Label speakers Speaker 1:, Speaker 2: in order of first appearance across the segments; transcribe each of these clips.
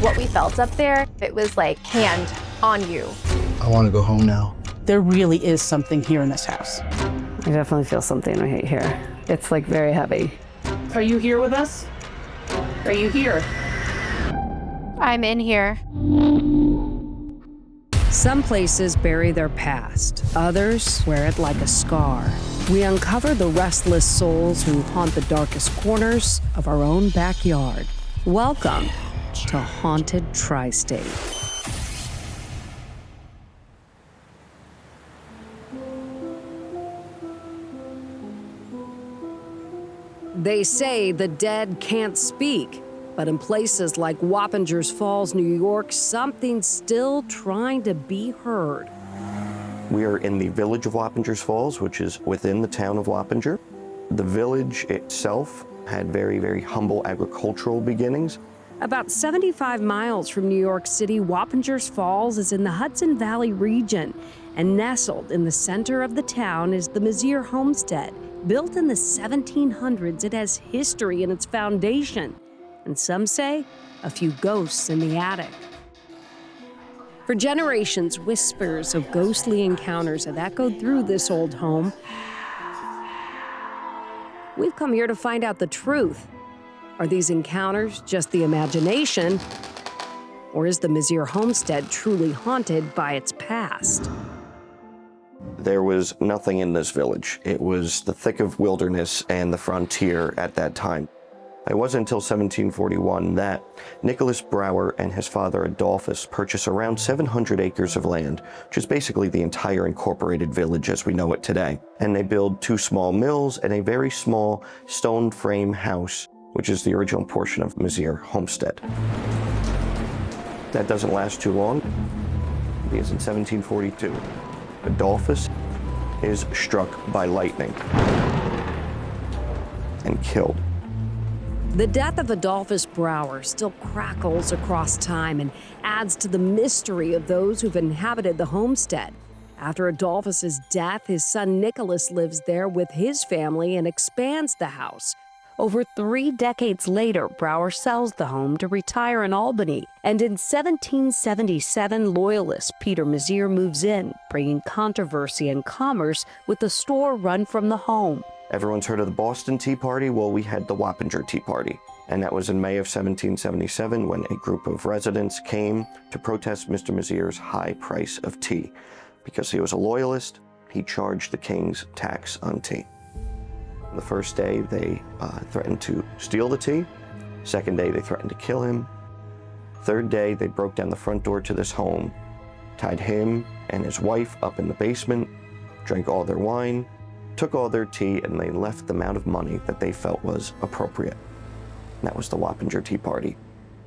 Speaker 1: What we felt up there, it was like hand on you.
Speaker 2: I want to go home now.
Speaker 3: There really is something here in this house.
Speaker 4: I definitely feel something right here. It's like very heavy.
Speaker 3: Are you here with us? Are you here?
Speaker 1: I'm in here.
Speaker 5: Some places bury their past, others wear it like a scar. We uncover the restless souls who haunt the darkest corners of our own backyard. Welcome to Haunted Tri-State. They say the dead can't speak, but in places like Wappingers Falls, New York, something's still trying to be heard.
Speaker 6: We are in the village of Wappingers Falls, which is within the town of Wappinger. The village itself had very, very humble agricultural beginnings.
Speaker 5: About 75 miles from New York City, Wappingers Falls is in the Hudson Valley region, and nestled in the center of the town is the Mesier Homestead. Built in the 1700s, it has history in its foundation, and some say a few ghosts in the attic. For generations, whispers of ghostly encounters have echoed through this old home. We've come here to find out the truth. Are these encounters just the imagination, or is the Mesier Homestead truly haunted by its past?
Speaker 6: There was nothing in this village. It was the thick of wilderness and the frontier at that time. It wasn't until 1741 that Nicholas Brower and his father Adolphus purchased around 700 acres of land, which is basically the entire incorporated village as we know it today. And they built 2 small mills and a very small stone frame house, which is the original portion of Mesier Homestead. That doesn't last too long, because in 1742, Adolphus is struck by lightning and killed.
Speaker 5: The death of Adolphus Brower still crackles across time and adds to the mystery of those who've inhabited the homestead. After Adolphus's death, his son Nicholas lives there with his family and expands the house. Over 3 decades later, Brower sells the home to retire in Albany. And in 1777, loyalist Peter Mesier moves in, bringing controversy and commerce with the store run from the home.
Speaker 6: Everyone's heard of the Boston Tea Party? Well, we had the Wappinger Tea Party. And that was in May of 1777 when a group of residents came to protest Mr. Mesier's high price of tea. Because he was a loyalist, he charged the king's tax on tea. The first day, they threatened to steal the tea. Second day, they threatened to kill him. Third day, they broke down the front door to this home, tied him and his wife up in the basement, drank all their wine, took all their tea, and they left the amount of money that they felt was appropriate. And that was the Wappinger Tea Party.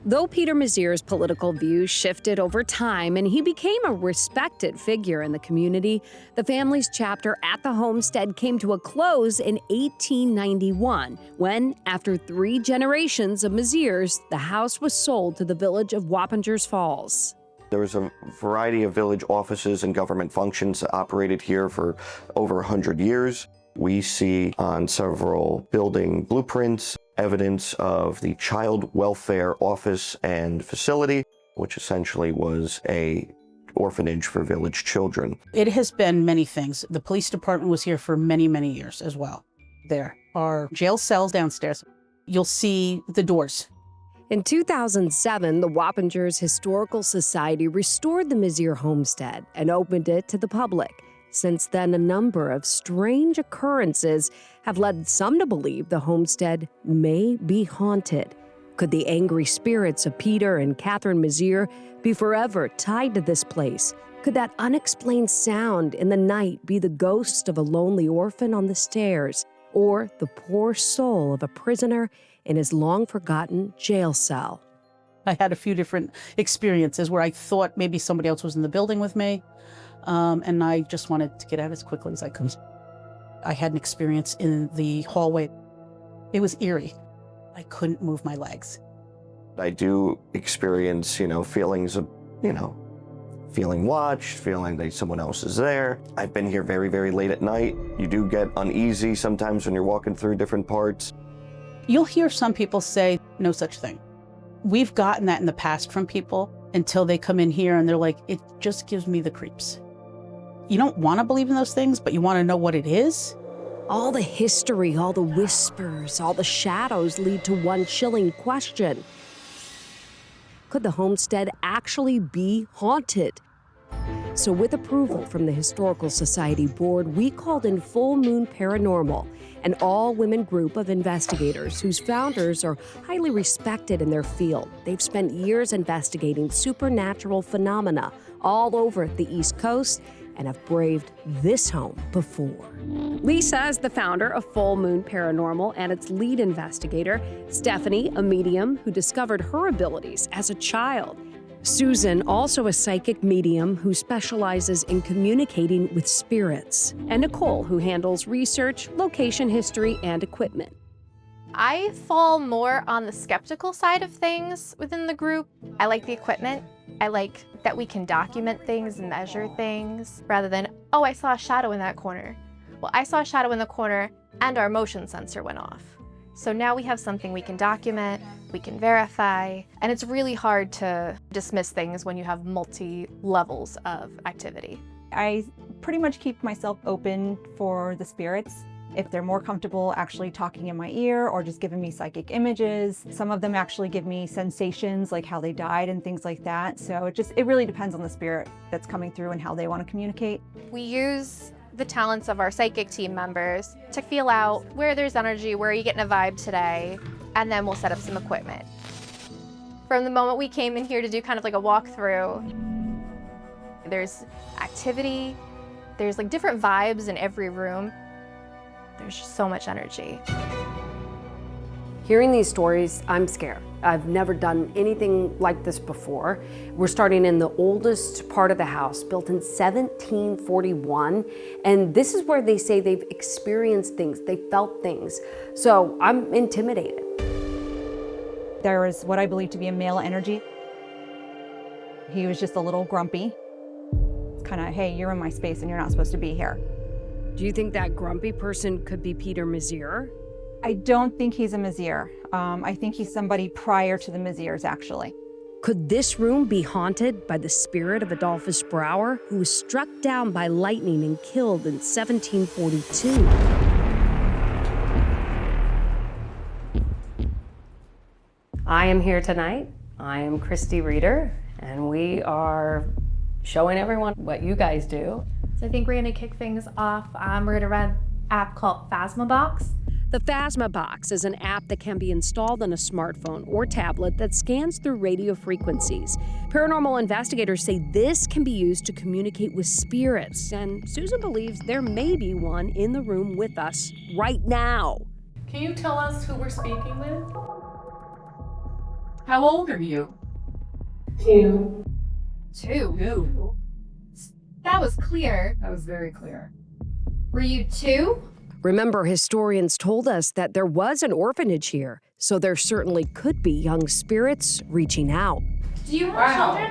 Speaker 5: Though Peter Mesier's political views shifted over time and he became a respected figure in the community, the family's chapter at the homestead came to a close in 1891 when, after 3 generations of Mesiers, the house was sold to the village of Wappingers Falls.
Speaker 6: There was a variety of village offices and government functions that operated here for over 100 years. We see on several building blueprints evidence of the Child Welfare Office and Facility, which essentially was a orphanage for village children.
Speaker 3: It has been many things. The police department was here for many, many years as well. There are jail cells downstairs. You'll see the doors.
Speaker 5: In 2007, the Wappingers Historical Society restored the Mesier Homestead and opened it to the public. Since then, a number of strange occurrences have led some to believe the homestead may be haunted. Could the angry spirits of Peter and Catherine Mesier be forever tied to this place? Could that unexplained sound in the night be the ghost of a lonely orphan on the stairs, or the poor soul of a prisoner in his long-forgotten jail cell?
Speaker 3: I had a few different experiences where I thought maybe somebody else was in the building with me, and I just wanted to get out as quickly as I could. I had an experience in the hallway. It was eerie. I couldn't move my legs.
Speaker 6: I do experience, feelings of, feeling watched, feeling that someone else is there. I've been here very, very late at night. You do get uneasy sometimes when you're walking through different parts.
Speaker 3: You'll hear some people say, no such thing. We've gotten that in the past from people until they come in here and they're like, it just gives me the creeps. You don't want to believe in those things, but you want to know what it is.
Speaker 5: All the history, all the whispers, all the shadows lead to one chilling question. Could the homestead actually be haunted? So with approval from the Historical Society Board, we called in Full Moon Paranormal, an all-women group of investigators whose founders are highly respected in their field. They've spent years investigating supernatural phenomena all over the East Coast and have braved this home before. Lisa is the founder of Full Moon Paranormal and its lead investigator. Stephanie, a medium who discovered her abilities as a child. Susan, also a psychic medium who specializes in communicating with spirits. And Nicole, who handles research, location history, and equipment.
Speaker 1: I fall more on the skeptical side of things within the group. I like the equipment. I like that we can document things and measure things rather than, oh, I saw a shadow in that corner. Well, I saw a shadow in the corner and our motion sensor went off. So now we have something we can document, we can verify, and it's really hard to dismiss things when you have multi-levels of activity.
Speaker 2: I pretty much keep myself open for the spirits. If they're more comfortable actually talking in my ear or just giving me psychic images. Some of them actually give me sensations like how they died and things like that. So it really depends on the spirit that's coming through and how they want to communicate.
Speaker 1: We use the talents of our psychic team members to feel out where there's energy, where are you getting a vibe today, and then we'll set up some equipment. From the moment we came in here to do kind of like a walkthrough, there's activity, there's like different vibes in every room. There's just so much energy.
Speaker 5: Hearing these stories, I'm scared. I've never done anything like this before. We're starting in the oldest part of the house, built in 1741. And this is where they say they've experienced things, they felt things. So I'm intimidated.
Speaker 2: There is what I believe to be a male energy. He was just a little grumpy. It's kind of, hey, you're in my space and you're not supposed to be here.
Speaker 5: Do you think that grumpy person could be Peter Mesier?
Speaker 2: I don't think he's a Mesier. I think he's somebody prior to the Mesiers, actually.
Speaker 5: Could this room be haunted by the spirit of Adolphus Brouwer, who was struck down by lightning and killed in 1742?
Speaker 4: I am here tonight. I am Christy Reeder, and we are showing everyone what you guys do.
Speaker 1: So I think we're gonna kick things off. We're gonna run an app called Phasmabox.
Speaker 5: The Phasmabox is an app that can be installed on a smartphone or tablet that scans through radio frequencies. Paranormal investigators say this can be used to communicate with spirits, and Susan believes there may be one in the room with us right now.
Speaker 7: Can you tell us who we're speaking with? How old are you?
Speaker 1: 2.
Speaker 7: Two.
Speaker 1: That was clear.
Speaker 7: That was very clear.
Speaker 1: Were you 2?
Speaker 5: Remember, historians told us that there was an orphanage here, so there certainly could be young spirits reaching out.
Speaker 1: Do you have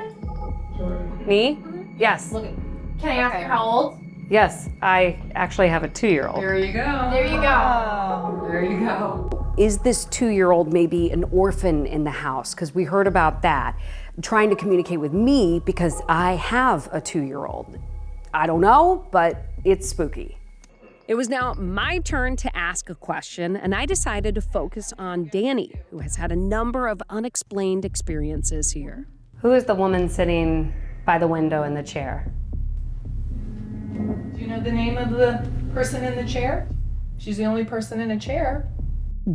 Speaker 1: children?
Speaker 4: Me? Yes.
Speaker 1: Can I ask you how old?
Speaker 4: Yes, I actually have a 2-year-old.
Speaker 7: There you go.
Speaker 1: There you go.
Speaker 7: There you go.
Speaker 5: Is this 2-year-old maybe an orphan in the house? Because we heard about that. Trying to communicate with me because I have a 2-year-old. I don't know, but it's spooky. It was now my turn to ask a question, and I decided to focus on Danny, who has had a number of unexplained experiences here.
Speaker 4: Who is the woman sitting by the window in the chair?
Speaker 7: Do you know the name of the person in the chair? She's the only person in a chair.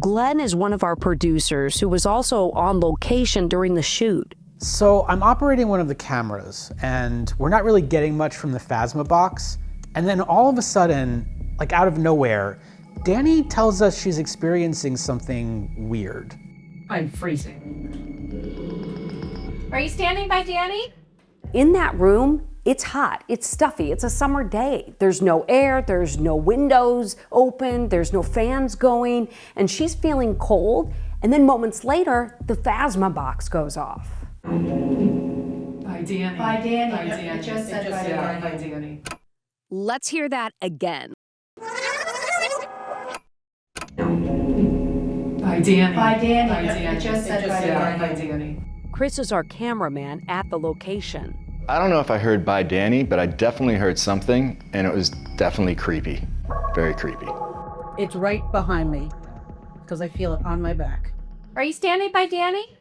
Speaker 5: Glenn is one of our producers who was also on location during the shoot.
Speaker 8: So I'm operating one of the cameras, and we're not really getting much from the Phasmabox. And then all of a sudden, like out of nowhere, Danny tells us she's experiencing something weird.
Speaker 7: I'm freezing.
Speaker 1: Are you standing by Danny?
Speaker 5: In that room, it's hot, it's stuffy, it's a summer day. There's no air, there's no windows open, there's no fans going, and she's feeling cold. And then moments later, the Phasmabox goes off.
Speaker 7: By Danny.
Speaker 1: By Danny.
Speaker 7: By Danny.
Speaker 1: It just said by
Speaker 7: yeah,
Speaker 1: Danny.
Speaker 7: by Danny.
Speaker 5: Let's hear that again.
Speaker 7: By Danny.
Speaker 9: By Danny.
Speaker 7: By Danny.
Speaker 9: It just said by
Speaker 7: Yeah,
Speaker 9: Danny.
Speaker 7: by Danny.
Speaker 5: Chris is our cameraman at the location.
Speaker 10: I don't know if I heard by Danny, but I definitely heard something, and it was definitely creepy. Very creepy.
Speaker 3: It's right behind me because I feel it on my back.
Speaker 1: Are you standing by Danny?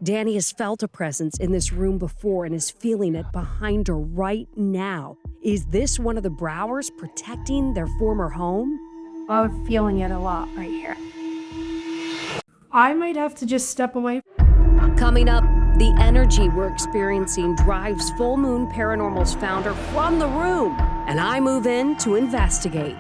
Speaker 5: Danny has felt a presence in this room before and is feeling it behind her right now. Is this one of the Browers protecting their former home?
Speaker 1: I'm feeling it a lot right here.
Speaker 9: I might have to just step away.
Speaker 5: Coming up, the energy we're experiencing drives Full Moon Paranormal's founder from the room, and I move in to investigate.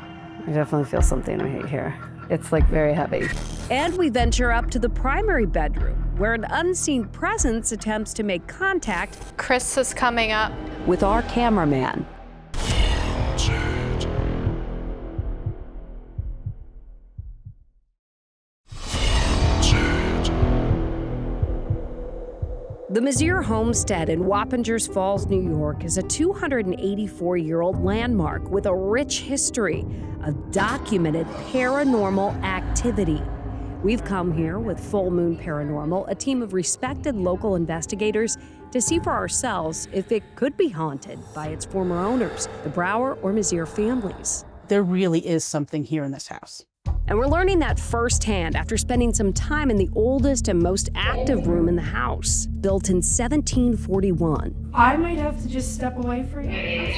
Speaker 4: I definitely feel something right here. It's like very heavy.
Speaker 5: And we venture up to the primary bedroom, where an unseen presence attempts to make contact
Speaker 1: Chris is coming up.
Speaker 5: with our cameraman. The Mesier Homestead in Wappingers Falls, New York is a 284-year-old landmark with a rich history of documented paranormal activity. We've come here with Full Moon Paranormal, a team of respected local investigators, to see for ourselves if it could be haunted by its former owners, the Brower or Mesier families.
Speaker 3: There really is something here in this house.
Speaker 5: And we're learning that firsthand after spending some time in the oldest and most active room in the house, built in 1741.
Speaker 9: I might have to just step away for you.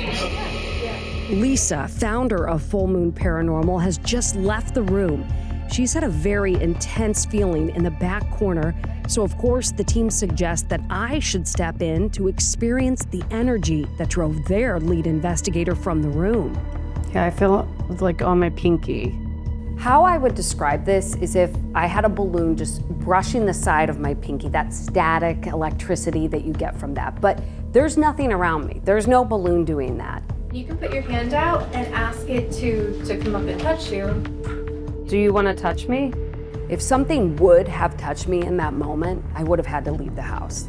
Speaker 5: Lisa, founder of Full Moon Paranormal, has just left the room. She's had a very intense feeling in the back corner, so of course the team suggests that I should step in to experience the energy that drove their lead investigator from the room.
Speaker 4: Yeah, I feel like on my pinky. How I would describe this is if I had a balloon just brushing the side of my pinky, that static electricity that you get from that. But there's nothing around me. There's no balloon doing that.
Speaker 1: You can put your hand out and ask it to come up and touch you.
Speaker 4: Do you want to touch me? If something would have touched me in that moment, I would have had to leave the house.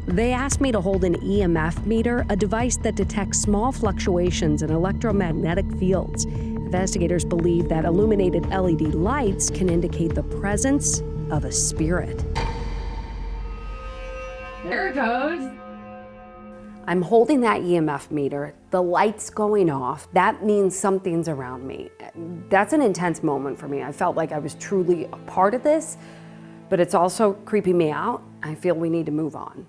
Speaker 5: They asked me to hold an EMF meter, a device that detects small fluctuations in electromagnetic fields. Investigators believe that illuminated LED lights can indicate the presence of a spirit.
Speaker 7: There it goes.
Speaker 4: I'm holding that EMF meter, the light's going off. That means something's around me. That's an intense moment for me. I felt like I was truly a part of this, but it's also creeping me out. I feel we need to move on.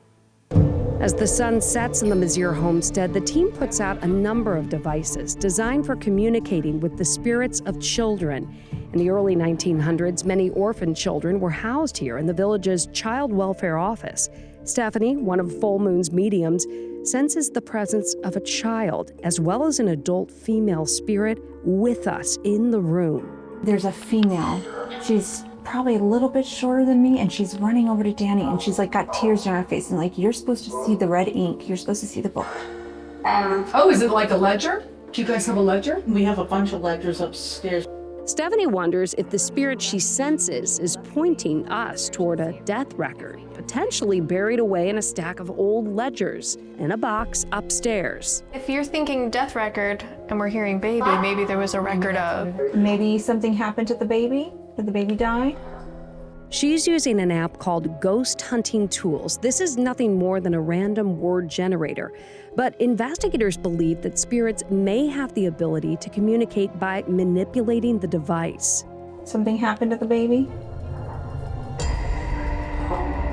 Speaker 5: As the sun sets in the Mesier Homestead, the team puts out a number of devices designed for communicating with the spirits of children. In the early 1900s, many orphan children were housed here in the village's child welfare office. Stephanie, one of Full Moon's mediums, senses the presence of a child as well as an adult female spirit with us in the room.
Speaker 2: There's a female. She's probably a little bit shorter than me, and she's running over to Danny, and she's like got tears on her face, and like, you're supposed to see the red ink. You're supposed to see the book.
Speaker 7: Oh, is it like a ledger? Do you guys have a ledger?
Speaker 3: We have a bunch of ledgers upstairs.
Speaker 5: Stephanie wonders if the spirit she senses is pointing us toward a death record, potentially buried away in a stack of old ledgers in a box upstairs.
Speaker 1: If you're thinking death record and we're hearing baby, maybe there was a record of.
Speaker 2: Maybe something happened to the baby. Did the baby die?
Speaker 5: She's using an app called Ghost Hunting Tools. This is nothing more than a random word generator, but investigators believe that spirits may have the ability to communicate by manipulating the device.
Speaker 2: Something happened to the baby?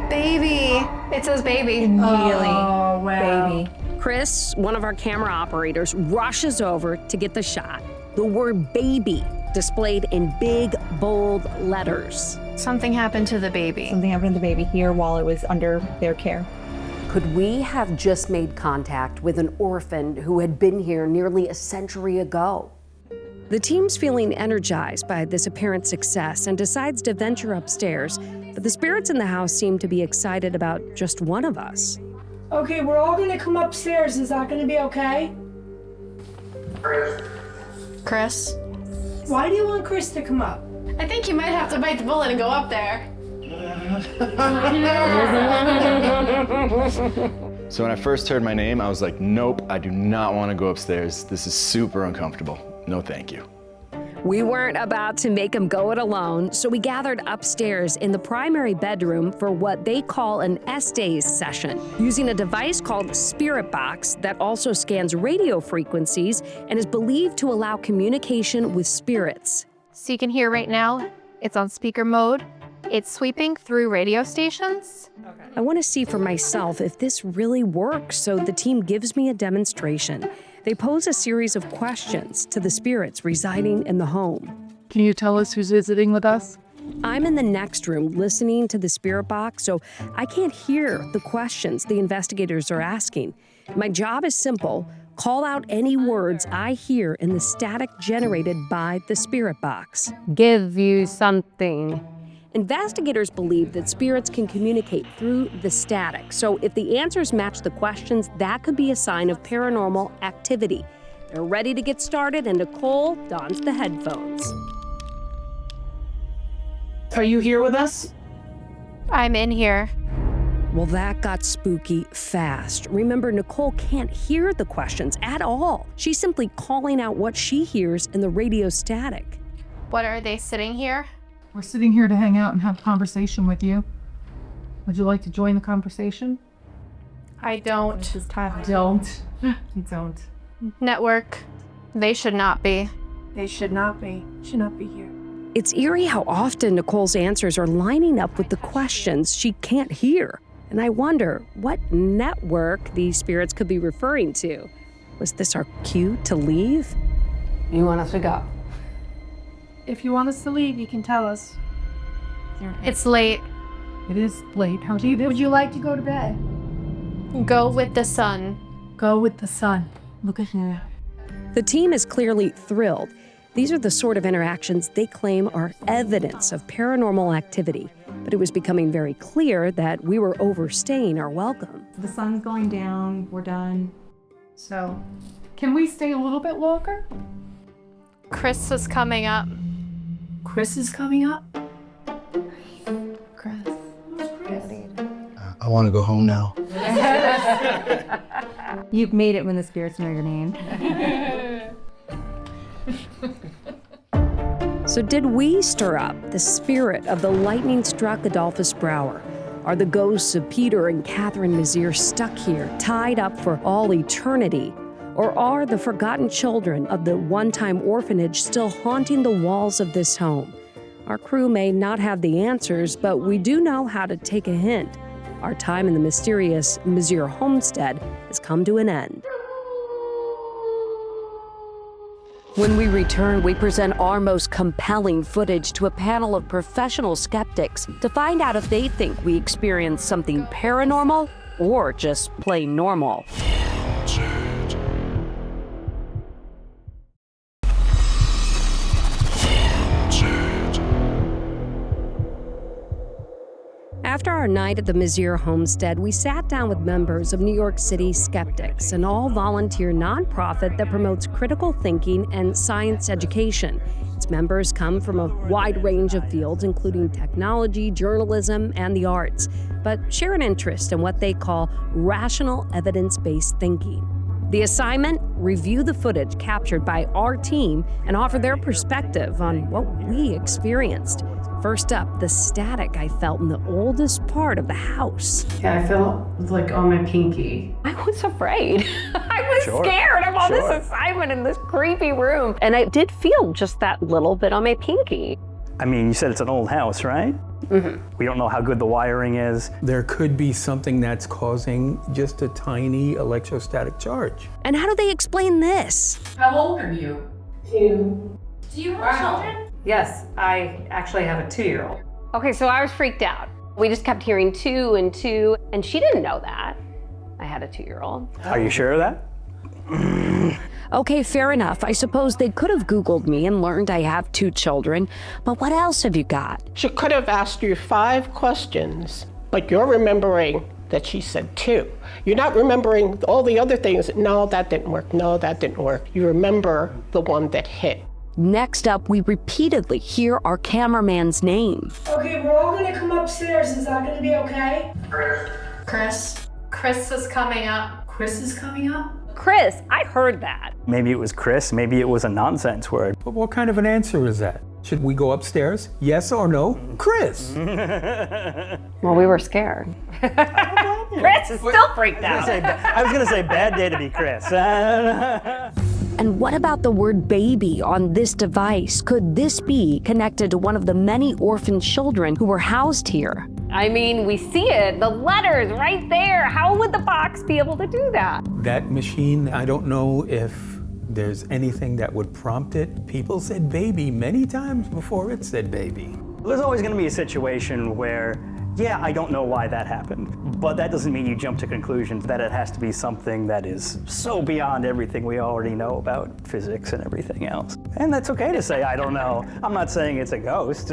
Speaker 1: Baby! It says baby.
Speaker 2: Immediately.
Speaker 7: Oh, wow.
Speaker 2: Baby.
Speaker 5: Chris, one of our camera operators, rushes over to get the shot. The word baby displayed in big, bold letters.
Speaker 1: Something happened to the baby.
Speaker 2: Something happened to the baby here while it was under their care.
Speaker 4: Could we have just made contact with an orphan who had been here nearly a century ago?
Speaker 5: The team's feeling energized by this apparent success and decides to venture upstairs, but the spirits in the house seem to be excited about just one of us.
Speaker 9: Okay, we're all gonna come upstairs. Is that gonna be okay?
Speaker 1: Chris?
Speaker 9: Why do you want Chris to come up?
Speaker 1: I think you might have to bite the bullet and go up there.
Speaker 10: So when I first heard my name, I was like, nope, I do not want to go upstairs. This is super uncomfortable. No, thank you.
Speaker 5: We weren't about to make him go it alone, so we gathered upstairs in the primary bedroom for what they call an Estes session, using a device called Spirit Box that also scans radio frequencies and is believed to allow communication with spirits.
Speaker 1: So you can hear right now, it's on speaker mode. It's sweeping through radio stations.
Speaker 5: I want to see for myself if this really works, so the team gives me a demonstration. They pose a series of questions to the spirits residing in the home.
Speaker 11: Can you tell us who's visiting with us?
Speaker 5: I'm in the next room listening to the spirit box, so I can't hear the questions the investigators are asking. My job is simple: call out any words I hear in the static generated by the spirit box.
Speaker 4: Give you something.
Speaker 5: Investigators believe that spirits can communicate through the static, so if the answers match the questions, that could be a sign of paranormal activity. They're ready to get started, and Nicole dons the headphones.
Speaker 11: Are you here with us?
Speaker 1: I'm in here.
Speaker 5: Well, that got spooky fast. Remember, Nicole can't hear the questions at all. She's simply calling out what she hears in the radio static.
Speaker 1: What are they sitting here?
Speaker 11: We're sitting here to hang out and have a conversation with you. Would you like to join the conversation?
Speaker 1: I don't.
Speaker 11: Don't. You don't.
Speaker 1: Network. They should not be.
Speaker 9: They should not be. Should not be here.
Speaker 5: It's eerie how often Nicole's answers are lining up with the questions she can't hear. And I wonder what network these spirits could be referring to. Was this our cue to leave?
Speaker 4: You want us to go?
Speaker 9: If you want us to leave, you can tell us.
Speaker 1: It's late.
Speaker 11: It is late. How do you do?
Speaker 9: Would you like to go to bed?
Speaker 1: Go with the sun.
Speaker 9: Go with the sun. Look at you.
Speaker 5: The team is clearly thrilled. These are the sort of interactions they claim are evidence of paranormal activity. But it was becoming very clear that we were overstaying our welcome.
Speaker 2: The sun's going down. We're done.
Speaker 11: So, can we stay a little bit longer?
Speaker 1: Chris is coming up.
Speaker 9: Chris is coming up.
Speaker 1: Chris.
Speaker 12: I want to go home now.
Speaker 2: You've made it when the spirits know your name.
Speaker 5: So did we stir up the spirit of the lightning-struck Adolphus Brower? Are the ghosts of Peter and Catherine Mesier stuck here, tied up for all eternity? Or are the forgotten children of the one-time orphanage still haunting the walls of this home? Our crew may not have the answers, but we do know how to take a hint. Our time in the mysterious Mesier Homestead has come to an end. When we return, we present our most compelling footage to a panel of professional skeptics to find out if they think we experienced something paranormal or just plain normal. After our night at the Mesier Homestead, we sat down with members of New York City Skeptics, an all-volunteer nonprofit that promotes critical thinking and science education. Its members come from a wide range of fields, including technology, journalism, and the arts, but share an interest in what they call rational evidence-based thinking. The assignment? Review the footage captured by our team and offer their perspective on what we experienced. First up, the static I felt in the oldest part of the house.
Speaker 11: Yeah, I felt like on my pinky.
Speaker 4: I was afraid. I was scared of all this assignment in this creepy room. And I did feel just that little bit on my pinky.
Speaker 13: I mean, you said it's an old house, right? Mm-hmm. We don't know how good the wiring is.
Speaker 14: There could be something that's causing just a tiny electrostatic charge.
Speaker 5: And how do they explain this?
Speaker 11: How old are you?
Speaker 9: 2. Do you have children?
Speaker 4: Yes, I actually have a 2-year-old. Okay, so I was freaked out. We just kept hearing 2 and 2, and she didn't know that I had a 2-year-old.
Speaker 13: Are you sure of that?
Speaker 5: Okay, fair enough. I suppose they could have Googled me and learned I have 2 children, but what else have you got?
Speaker 15: She could have asked you 5 questions, but you're remembering that she said 2. You're not remembering all the other things. No, that didn't work. No, that didn't work. You remember the one that hit.
Speaker 5: Next up, we repeatedly hear our cameraman's name.
Speaker 9: Okay, we're all gonna come upstairs. Is that gonna be okay?
Speaker 1: Chris. Chris is coming up.
Speaker 9: Chris is coming up?
Speaker 16: Chris. I heard that.
Speaker 13: Maybe it was Chris, maybe it was a nonsense word.
Speaker 14: But what kind of an answer is that? Should we go upstairs? Yes or no? Chris!
Speaker 4: Well, we were scared.
Speaker 16: Chris is still freaked out.
Speaker 13: I was gonna say bad day to be Chris.
Speaker 5: And what about the word baby on this device? Could this be connected to one of the many orphan children who were housed here?
Speaker 16: I mean, we see it, the letters right there. How would the box be able to do that?
Speaker 14: That machine, I don't know if there's anything that would prompt it. People said baby many times before it said baby.
Speaker 13: There's always going to be a situation where, yeah, I don't know why that happened, but that doesn't mean you jump to conclusions that it has to be something that is so beyond everything we already know about physics and everything else. And that's okay to say, I don't know. I'm not saying it's a ghost.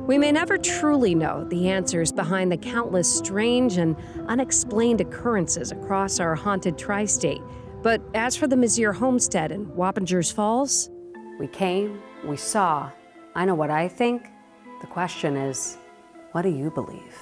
Speaker 5: We may never truly know the answers behind the countless strange and unexplained occurrences across our haunted tri-state. But as for the Mesier Homestead in Wappingers Falls,
Speaker 4: We came, we saw. I know what I think. The question is, what do you believe?